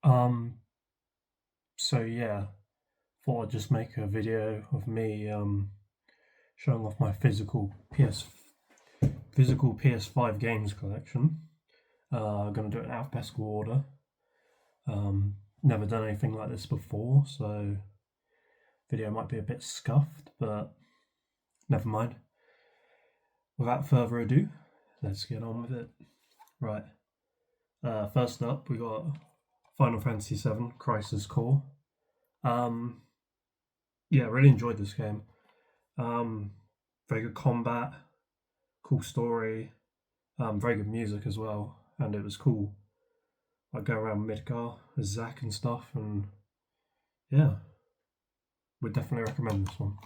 Um, so yeah, thought I'd just make a video of me showing off my physical PS5 games collection. I'm gonna do it in alphabetical order. Never done anything like this before, so video might be a bit scuffed, but never mind. Without further ado, let's get on with it. Right. First up, we got Final Fantasy VII Crisis Core. Um, yeah, really enjoyed this game. Um, Very good combat, cool story, very good music as well, and it was cool. I go around Midgar with Zach and stuff, and yeah, would definitely recommend this one.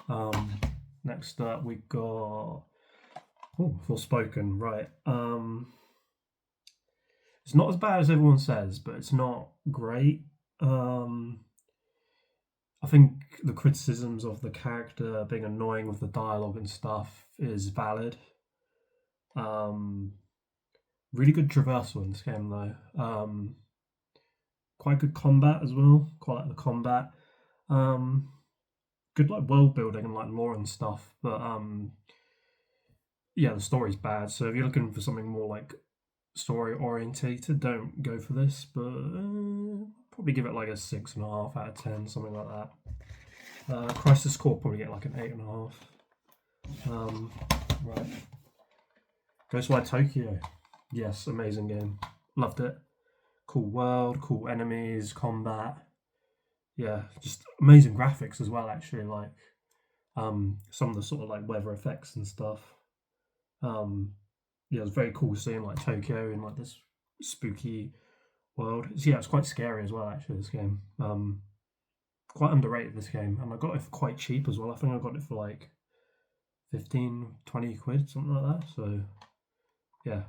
Um, Next up, we got Forspoken. Right, it's not as bad as everyone says, but it's not great. Um, I think the criticisms of the character being annoying with the dialogue and stuff is valid. Um, Really good traversal in this game though. Quite good combat as well. Quite like the combat. Um, Good like world building and like lore and stuff. But yeah, the story's bad. So if you're looking for something more like story orientated, don't go for this. But probably give it like a 6.5 out of 10, something like that. Crisis Core probably get like an 8.5. Right. Ghostwire Tokyo. Yes, amazing game. Loved it. Cool world, cool enemies, combat. Yeah, just amazing graphics as well. Actually, like some of the sort of like weather effects and stuff. Um, yeah, it was very cool seeing like Tokyo in like this spooky world. Yeah, it's quite scary as well. Actually, this game. Quite underrated this game, and I got it for quite cheap as well. I think I got it for like 15, 20 quid, something like that. So yeah,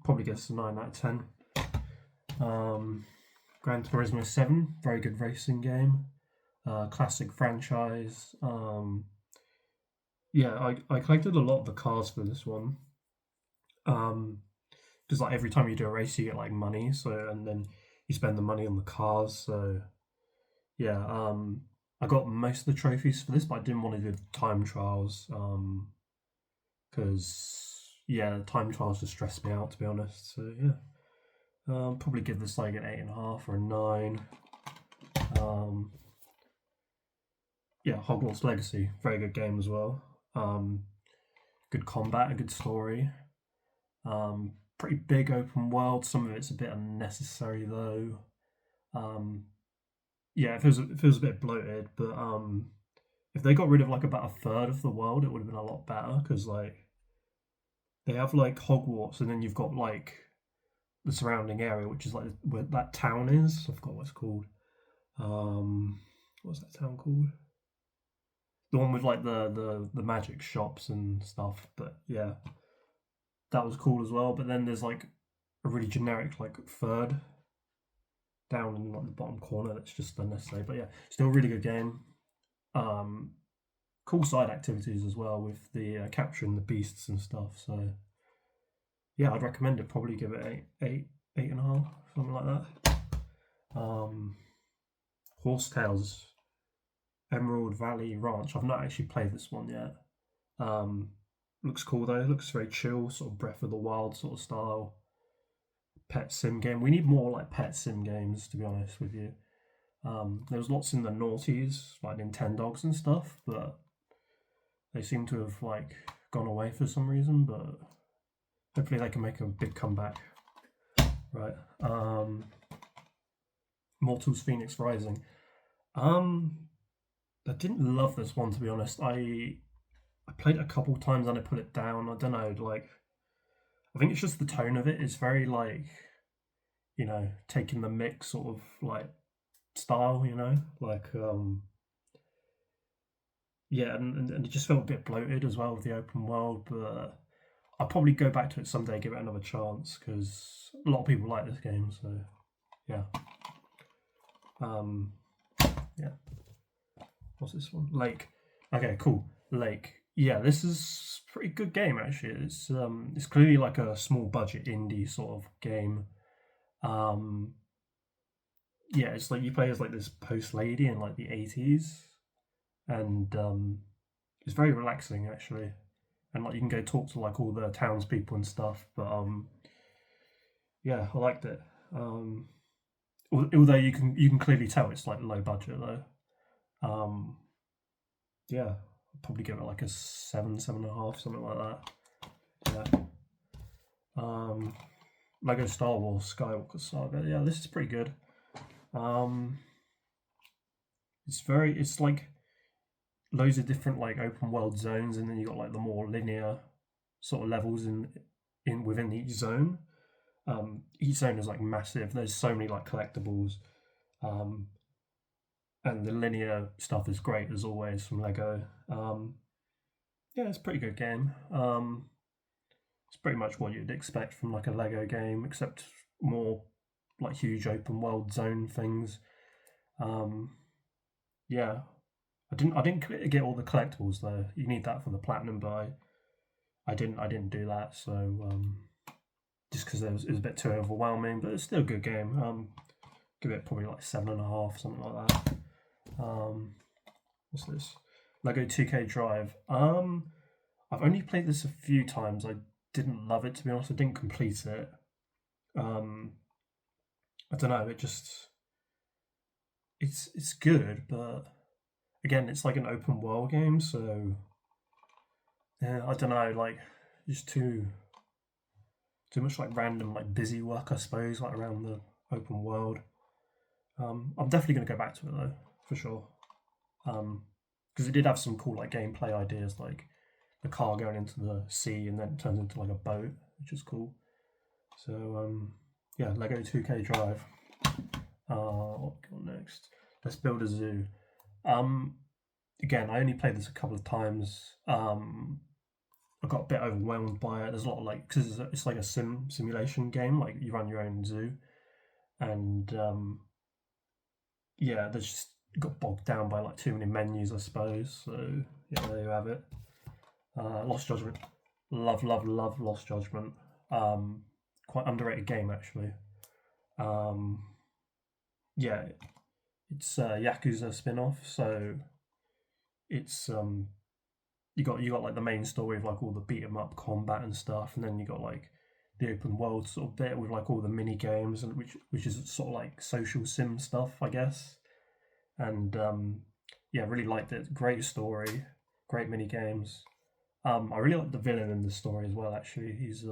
probably gets a 9 out of 10. Um, Gran Turismo 7, very good racing game. Classic franchise. Yeah, I collected a lot of the cars for this one. Because like every time you do a race, you get like money. So and then you spend the money on the cars. So yeah, I got most of the trophies for this, but I didn't want to do the time trials. Because yeah, the time trials just stressed me out to be honest. So yeah, probably give this like an 8.5 or a 9. Um, yeah, Hogwarts Legacy, very good game as well. Good combat, a good story. Pretty big open world. Some of it's a bit unnecessary though. Um, yeah, it feels a bit bloated, but if they got rid of like about a third of the world, it would have been a lot better because like they have like Hogwarts, and then you've got like the surrounding area, which is like where that town is. I forgot what it's called. What's that town called? The one with like the magic shops and stuff. But yeah, that was cool as well. But then there's like a really generic like third down in like the bottom corner that's just unnecessary. But yeah, still a really good game. Um, cool side activities as well with the capturing the beasts and stuff. So yeah, I'd recommend it. Probably give it 8.5, something like that. Um, Horsetails Emerald Valley Ranch. I've not actually played this one yet. Um, Looks cool though. Looks very chill, sort of Breath of the Wild sort of style pet sim game. We need more like pet sim games, to be honest with you. There was lots in the noughties, like Nintendogs and stuff, but they seem to have like gone away for some reason. But hopefully they can make a big comeback. Right. Mortals Phoenix Rising. Um, I didn't love this one to be honest. I played it a couple times and I put it down. I don't know, like I think it's just the tone of it is very like taking the mix sort of like style, like yeah, and it just felt a bit bloated as well with the open world. But I'll probably go back to it someday, give it another chance because a lot of people like this game. So yeah, um, yeah. What's this one? Lake. Okay, cool. Lake. Yeah, this is a pretty good game actually. It's clearly like a small budget indie sort of game. Um, yeah, it's like you play as like this post lady in like the 80s, and it's very relaxing actually, and like you can go talk to like all the townspeople and stuff. But yeah, I liked it. Um, although you can clearly tell it's like low budget though. Um, yeah, I'd probably give it like a 7, 7.5, something like that. Yeah. Um, Lego Star Wars Skywalker Saga. Yeah, this is pretty good. Um, it's like loads of different like open world zones, and then you got like the more linear sort of levels in within each zone. Each zone is like massive. There's so many like collectibles, um, and the linear stuff is great as always from Lego. Yeah, it's a pretty good game. It's pretty much what you'd expect from like a Lego game, except more like huge open world zone things. Um, yeah, I didn't get all the collectibles though. You need that for the platinum, but I didn't do that. So just because it was a bit too overwhelming, but it's still a good game. Give it probably like 7.5, something like that. What's this? Lego 2K Drive. I've only played this a few times. I didn't love it, to be honest. I didn't complete it. Um, I don't know. It's good, but again, it's like an open world game, so yeah, I don't know. Like just too much like random like busy work, I suppose, like around the open world. I'm definitely gonna go back to it though, for sure. Because it did have some cool like gameplay ideas, like the car going into the sea and then it turns into like a boat, which is cool. So yeah, Lego 2K Drive. What we got next? Let's build a zoo. Um, Again, I only played this a couple of times. I got a bit overwhelmed by it. There's a lot of like because it's like a simulation game. Like you run your own zoo, and yeah, there's just got bogged down by like too many menus, I suppose. So yeah, there you have it. Lost Judgment. Love, love, love Lost Judgment. Um, Quite underrated game actually. Um, yeah, it's a Yakuza spin-off, so it's you got like the main story of like all the beat 'em up combat and stuff, and then you got like the open world sort of bit with like all the mini games and which is sort of like social sim stuff, I guess. And yeah, really liked it. Great story, great mini games. I really like the villain in the story as well. Actually, he's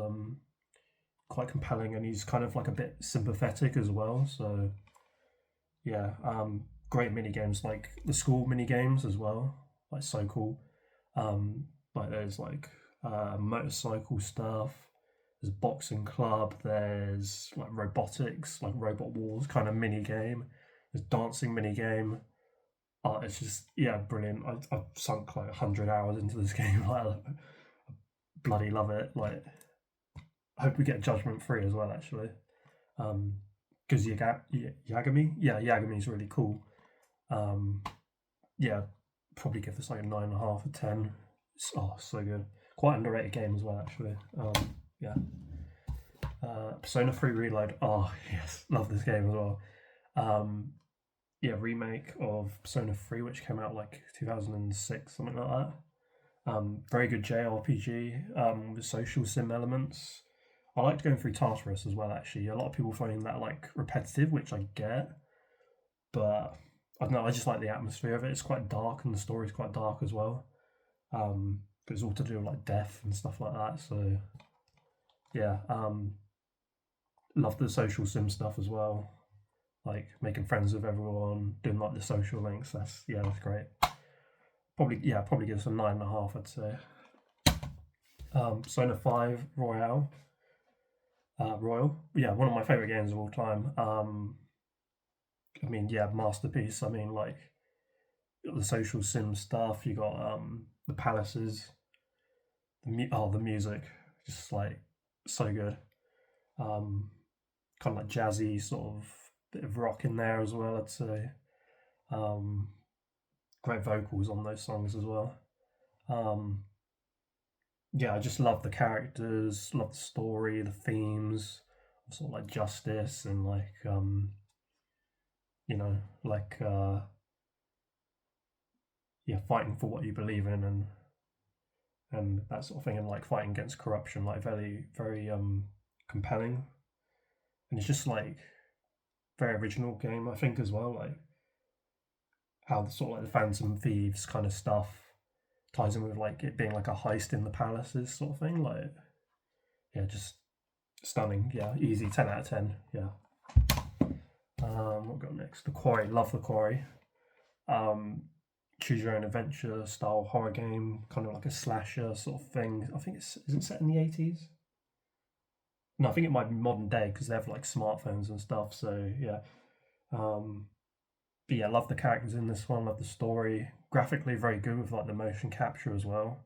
quite compelling, and he's kind of like a bit sympathetic as well. So yeah, great mini games like the school mini games as well. Like so cool. Like there's like motorcycle stuff. There's boxing club. There's like robotics, like robot wars kind of mini game. There's dancing mini game. Oh, it's just yeah, brilliant. I've sunk like 100 hours into this game. Like, I bloody love it. Like, I hope we get Judgment Free as well. Actually, because Yagami, yeah, Yagami's really cool. Um, yeah, probably give this like a 9.5 or 10. Oh, so good. Quite underrated game as well, actually. Yeah. Persona 3 Reload. Oh, yes. Love this game as well. Um, yeah, remake of Persona 3, which came out like 2006, something like that. Very good JRPG with social sim elements. I liked going through Tartarus as well, actually. A lot of people find that like repetitive, which I get, but I don't know, I just like the atmosphere of it. It's quite dark and the story's quite dark as well. But it's all to do with like death and stuff like that. So yeah, love the social sim stuff as well. Like making friends with everyone, doing like the social links. That's great. Probably give us a 9.5, I'd say. Persona 5 Royal. Yeah, one of my favorite games of all time. I mean, yeah, masterpiece. I mean, like the social sim stuff. You got the palaces. The music, just like so good. Um, Kind of like jazzy, sort of bit of rock in there as well. I'd say. Um, Great vocals on those songs as well. Um, yeah, I just love the characters, love the story, the themes, sort of like justice and like you know, like yeah, fighting for what you believe in and that sort of thing, and like fighting against corruption, like very compelling, and it's just like very original game, I think, as well. Like how the sort of like the Phantom Thieves kind of stuff ties in with like it being like a heist in the palaces sort of thing. Like yeah, just stunning. Yeah, easy 10 out of 10. Yeah. What we got next? The Quarry. Love The Quarry. Um, choose your own adventure style horror game, kind of like a slasher sort of thing. I think it's isn't set in the 80s. No, I think it might be modern day because they have like smartphones and stuff. So yeah, um, but yeah, love the characters in this one. Love the story. Graphically, very good with like the motion capture as well,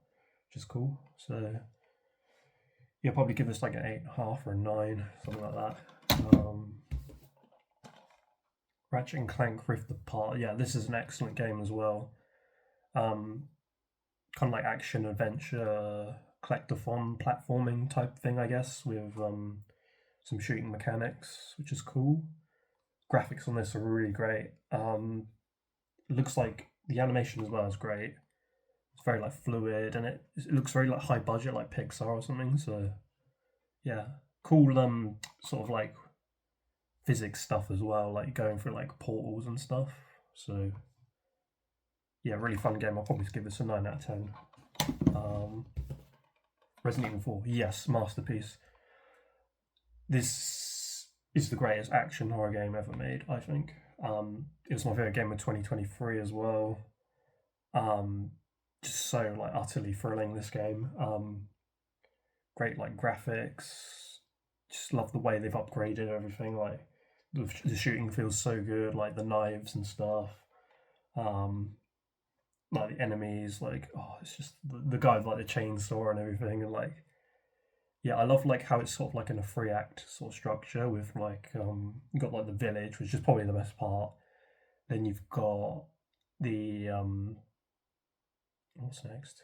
which is cool. So yeah, probably give this like an 8.5 or a 9, something like that. Ratchet and Clank Rift Apart. Yeah, this is an excellent game as well. Um, kind of like action adventure collectathon platforming type thing, I guess, with some shooting mechanics, which is cool. Graphics on this are really great. It looks like the animation as well is great. It's very like fluid, and it looks very like high budget, like Pixar or something. So yeah, cool. Sort of like physics stuff as well, like going through like portals and stuff. So yeah, really fun game. I'll probably give this a 9 out of 10. Um, Resident Evil 4, yes, masterpiece. This is the greatest action horror game ever made, I think. It was my favorite game of 2023 as well. Um, just so like utterly thrilling, this game. Great like graphics. Just love the way they've upgraded everything. Like the shooting feels so good, like the knives and stuff. Um, like the enemies, like oh, it's just the guy with like the chainsaw and everything, and like yeah, I love like how it's sort of like in a 3 act sort of structure with like you got like the village, which is probably the best part. Then you've got the what's next?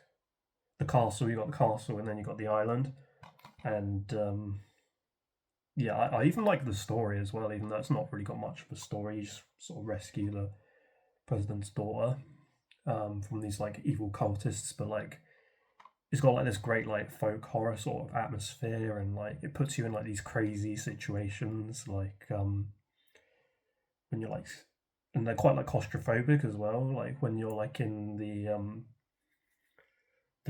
The castle. You got the castle, and then you got the island, and yeah, I even like the story as well, even though it's not really got much of a story. You just sort of rescue the president's daughter from these like evil cultists, but like it's got like this great like folk horror sort of atmosphere, and like it puts you in like these crazy situations, like when you're like, and they're quite like claustrophobic as well, like when you're like in the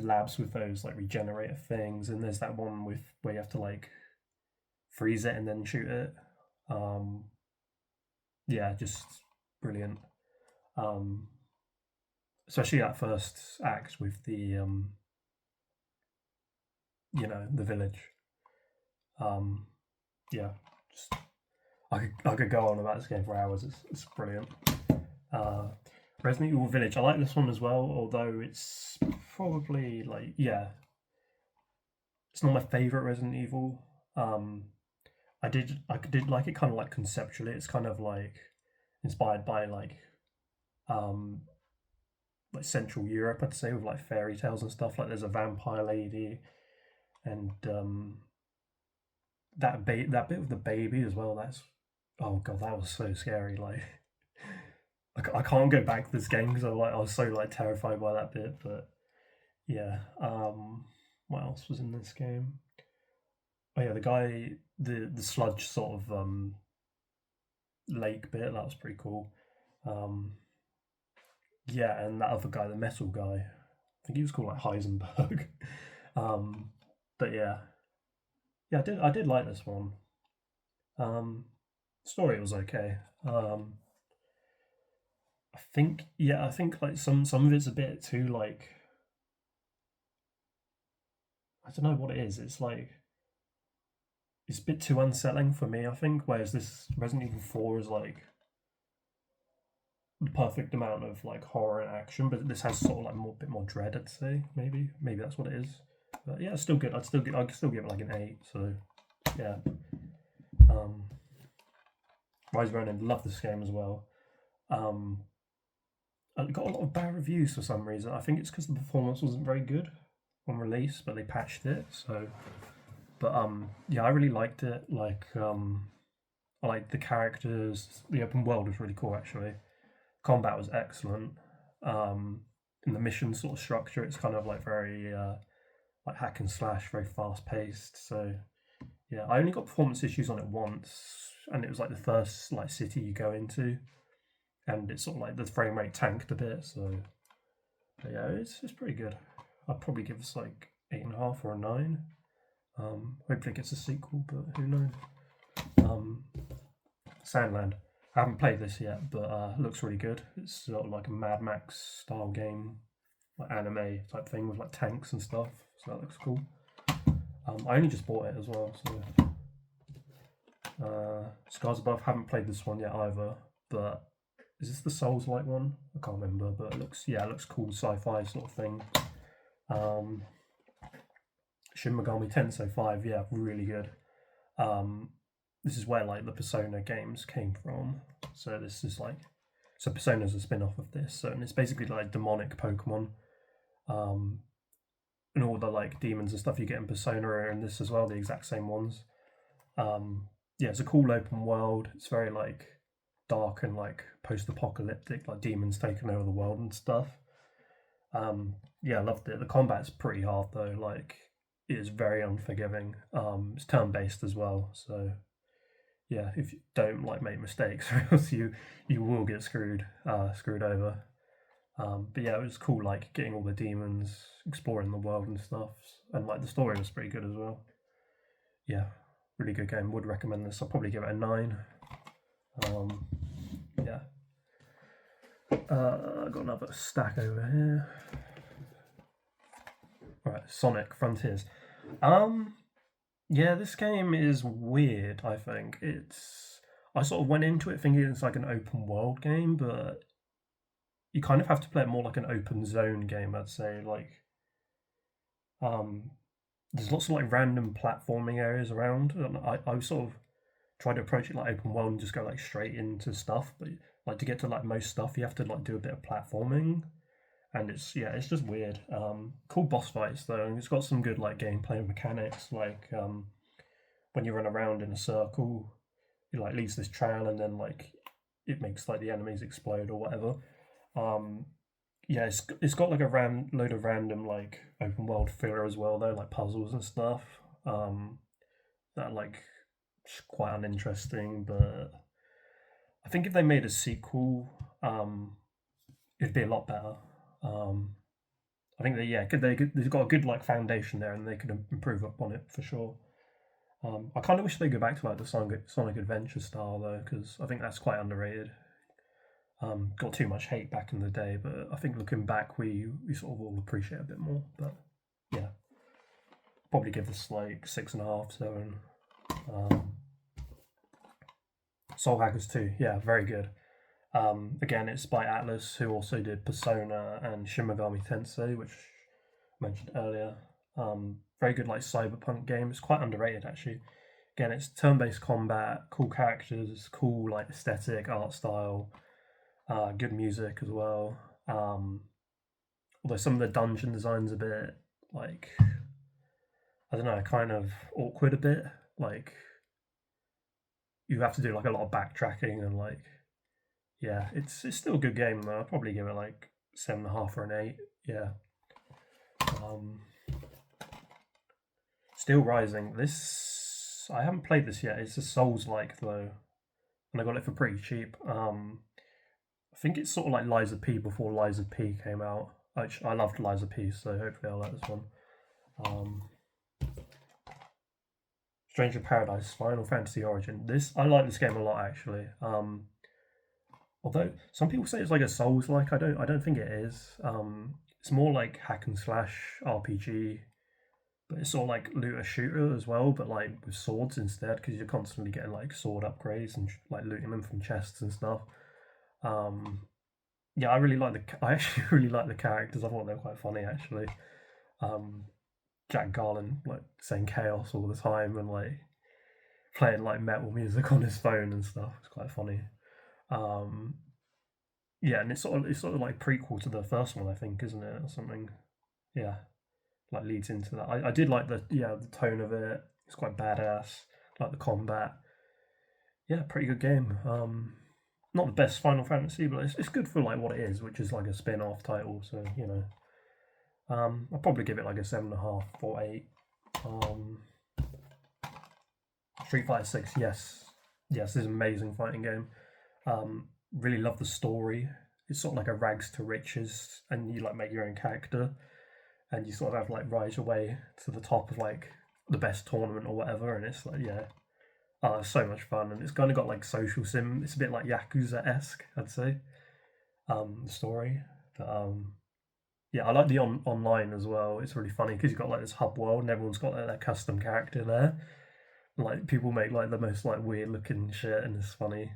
labs with those like regenerator things, and there's that one with where you have to like freeze it and then shoot it. um yeah, just brilliant. um Especially that first act with the the village. um yeah, just I could go on about this game for hours. It's brilliant. uh Resident Evil Village, I like this one as well, although it's probably like, yeah, it's not my favorite Resident Evil. um I did like it kind of like conceptually. It's kind of like inspired by um like Central Europe, I'd say, with like fairy tales and stuff. Like there's a vampire lady, and that bit with the baby as well. That's, oh god, that was so scary. Like I can't go back to this game because I was so like terrified by that bit. But yeah, what else was in this game? Oh yeah, the guy, the sludge sort of lake bit, that was pretty cool. Um, yeah, and that other guy, the metal guy, I think he was called like Heisenberg. um, but yeah, yeah, I did like this one. Um, Story was okay. I think like some of it's a bit too like, I don't know what it is. It's like it's a bit too unsettling for me, I think. Whereas this Resident Evil 4 is like the perfect amount of like horror and action, but this has sort of like more bit more dread, I'd say. Maybe that's what it is. But yeah, it's still good. I'd still give it like an 8. So yeah. Um, Rise of Ronin, love this game as well. Um, it got a lot of bad reviews for some reason. I think it's because the performance wasn't very good on release, but they patched it. So, but yeah, I really liked it. Like I like the characters. The open world was really cool actually. Combat was excellent. Um, in the mission sort of structure, it's kind of like very like hack and slash, very fast paced. So yeah, I only got performance issues on it once, and it was like the first like city you go into, and it's sort of like the frame rate tanked a bit. So but yeah, it's pretty good. I'd probably give this like 8.5 or a 9. Hopefully it gets a sequel, but who knows? Um, Sandland. I haven't played this yet, but it looks really good. It's sort of like a Mad Max style game, like anime type thing with like tanks and stuff. So that looks cool. I only just bought it as well. So Scars Above. Haven't played this one yet either. But is this the Souls-like one? I can't remember, but it looks cool, sci-fi sort of thing. Shin Megami Tensei 5, yeah, really good. This is where like the Persona games came from. So this is like, so Persona's a spin-off of this. So and it's basically like demonic Pokemon. And all the like demons and stuff you get in Persona are in this as well, the exact same ones. Yeah, it's a cool open world. It's very like dark and like post-apocalyptic, like demons taking over the world and stuff. Yeah, I loved it. The combat's pretty hard though. Like it is very unforgiving. It's turn-based as well, so yeah, if you don't like make mistakes, or else you will get screwed over. But yeah, it was cool, like getting all the demons, exploring the world and stuff, and like the story was pretty good as well. Yeah, really good game. Would recommend this. I'll probably give it a 9. Yeah. I got another stack over here. All right, Sonic Frontiers. Yeah, this game is weird. I think I sort of went into it thinking it's like an open world game, but you kind of have to play it more like an open zone game, I'd say. Like, um, there's lots of like random platforming areas around, and I sort of try to approach it like open world and just go like straight into stuff. But like to get to like most stuff, you have to like do a bit of platforming, and it's just weird. Cool boss fights though, and it's got some good like gameplay mechanics. Like when you run around in a circle, it like leaves this trail, and then like it makes like the enemies explode or whatever. Um, yeah, it's got like a load of random like open world filler as well though, like puzzles and stuff. That are, like quite uninteresting, but I think if they made a sequel, it'd be a lot better. Um, I think they've got a good like foundation there, and they could improve upon it for sure. I kind of wish they go back to like the Sonic Adventure style though, because I think that's quite underrated. Got too much hate back in the day, but I think looking back, we sort of all appreciate it a bit more. But yeah, probably give this like 6.5, 7. Soul Hackers 2, yeah, very good. Again, it's by Atlas, who also did Persona and Shin Megami Tensei, which I mentioned earlier. Very good, like cyberpunk game. It's quite underrated actually. Again, it's turn-based combat, cool characters, cool like aesthetic, art style, good music as well. Although some of the dungeon designs a bit like I don't know, kind of awkward a bit. Like you have to do like a lot of backtracking and like yeah, it's still a good game though. I'll probably give it like 7.5 or an 8. Yeah. Um, Still Rising. This I haven't played this yet. It's a Souls like though, and I got it for pretty cheap. I think it's sort of like Liza P before Liza P came out. I loved Liza P, so hopefully I'll like this one. Stranger Paradise, Final Fantasy Origin. I like this game a lot actually. Although some people say it's like a Souls like, I don't think it is. It's more like hack and slash RPG, but it's sort of like looter shooter as well, but like with swords instead, because you're constantly getting like sword upgrades and like looting them from chests and stuff. Yeah, I actually really like the characters. I thought they were quite funny actually. Um, Jack Garland like saying chaos all the time and like playing like metal music on his phone and stuff. It's quite funny. Um, yeah, and it's sort of like prequel to the first one, I think, isn't it, or something? Yeah, like leads into that. I did like the tone of it. It's quite badass. Like the combat. yeah, pretty good game. Not the best Final Fantasy, but it's good for like what it is, which is like a spin-off title. So you know, I'll probably give it like a 7.5 or 8. Um, Street Fighter 6, yes, yes, this is an amazing fighting game. Really love the story. It's sort of like a rags to riches, and you like make your own character, and you sort of have like rise your way to the top of like the best tournament or whatever. And it's like, yeah, it's so much fun, and it's kind of got like social sim. It's a bit like Yakuza esque, I'd say. The story, but yeah, I like the online as well. It's really funny because you've got like this hub world, and everyone's got like their custom character there. Like people make like the most like weird looking shit, and it's funny.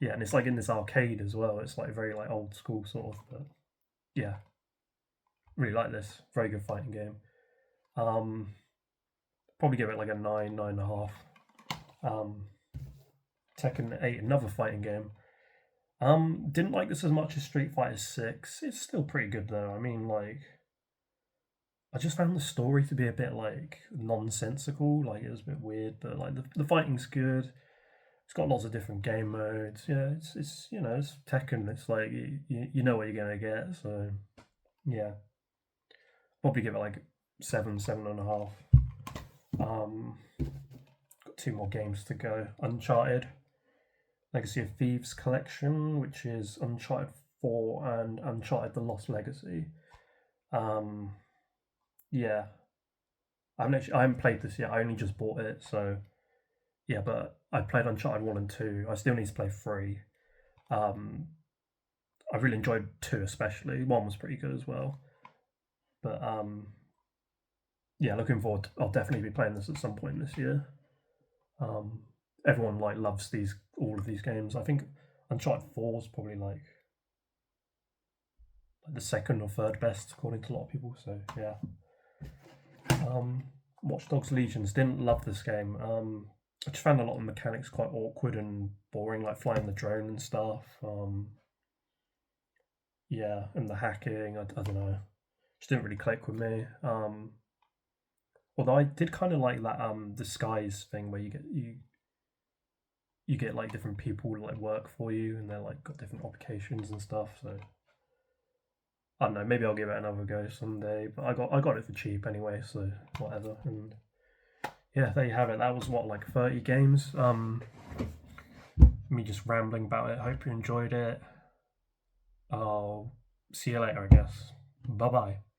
Yeah, and it's like in this arcade as well. It's like very like old school sort of, but yeah, really like this. Very good fighting game. Um, Probably give it like a 9, 9.5. Um, Tekken 8, another fighting game. Didn't like this as much as Street Fighter 6. It's still pretty good though. I mean, like, I just found the story to be a bit like nonsensical. Like it was a bit weird, but like the fighting's good. It's got lots of different game modes. Yeah, it's you know it's Tekken. It's like you know what you're gonna get. So yeah, probably give it like 7, 7.5. Got two more games to go. Uncharted, Legacy of Thieves Collection, which is Uncharted 4 and Uncharted: The Lost Legacy. Um, yeah, I haven't played this yet. I only just bought it, so yeah. But I played Uncharted 1 and 2. I still need to play 3. Um, I really enjoyed 2 especially. 1 was pretty good as well. But yeah, looking forward. I'll definitely be playing this at some point this year. Um, Everyone like loves all of these games. I think Uncharted 4 is probably like the second or third best according to a lot of people. So yeah. Um, Watch Dogs Legions, didn't love this game. I just found a lot of mechanics quite awkward and boring, like flying the drone and stuff. Yeah, and the hacking. I don't know, just didn't really click with me. Although I did kind of like that disguise thing where you get like different people to like work for you, and they're like got different occupations and stuff. So I don't know. Maybe I'll give it another go someday. But I got it for cheap anyway, so whatever. And yeah, there you have it. That was what, like 30 games. Me just rambling about it. Hope you enjoyed it. I'll see you later, I guess. Bye bye.